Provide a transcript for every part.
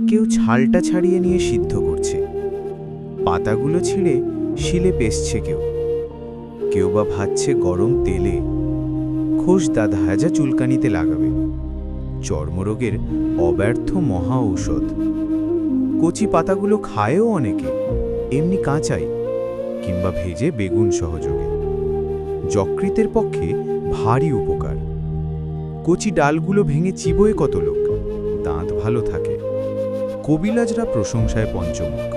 কেউ ছালটা ছাড়িয়ে নিয়ে সিদ্ধ করছে, পাতাগুলো ছিঁড়ে শিলে পেষছে কেউ, কেউ বা ভাজছে গরম তেলে খোসদা ধাজা চুলকানিতে লাগাবে। চর্মরোগের অব্যর্থ মহা ঔষধ। কচি পাতাগুলো খায়ও অনেকে, এমনি কাঁচাই কিংবা ভেজে বেগুন সহযোগে। যকৃতের পক্ষে ভারী উপকার। কচি ডালগুলো ভেঙে চিবোয় কত লোক, দাঁত ভালো থাকে। কবিরাজরা প্রশংসায় পঞ্চমুখ।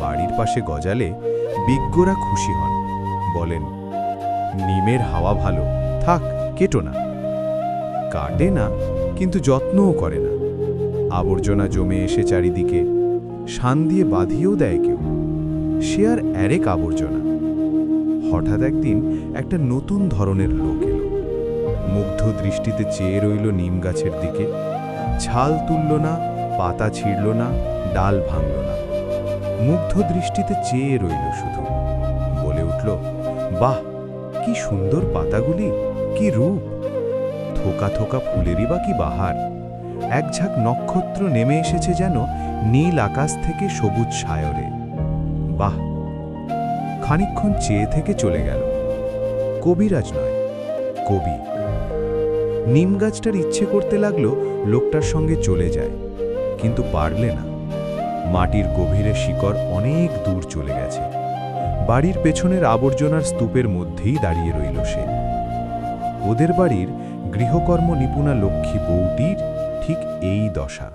বাড়ির পাশে গজালে বিজ্ঞরা খুশি হন, বলেন নিমের হাওয়া ভালো, থাক কেটো না। কাটে না, কিন্তু যত্নও করে না। আবর্জনা জমে এসে চারিদিকে শান দিয়ে বাঁধিয়েও দেয় কেউ, সে আর এরেক আবর্জনা। হঠাৎ একদিন একটা নতুন ধরনের লোক এলো, মুগ্ধ দৃষ্টিতে চেয়ে রইল নিম গাছের দিকে। ছাল তুলল না, পাতা ছিঁড়ল না, ডাল ভাঙল না, মুগ্ধ দৃষ্টিতে চেয়ে রইল শুধু। বলে উঠল, বাহ, কি সুন্দর পাতাগুলি, কি রূপ! থোকা থোকা ফুলেরই বা কি বাহার! এক ঝাঁক নক্ষত্র নেমে এসেছে যেন নীল আকাশ থেকে সবুজ সায়রে। বাহ! খানিকক্ষণ চেয়ে থেকে চলে গেল। কবিরাজ নয়, কবি। নিম গাছটার ইচ্ছে করতে লাগলো লোকটার সঙ্গে চলে যায়, কিন্তু পারলে না। মাটির গভীরে শিকড় অনেক দূর চলে গেছে। বাড়ির পেছনের আবর্জনার স্তূপের মধ্যেই দাঁড়িয়ে রইল সে। ওদের বাড়ির গৃহকর্ম নিপুণা লক্ষ্মী বউটির ঠিক এই দশা।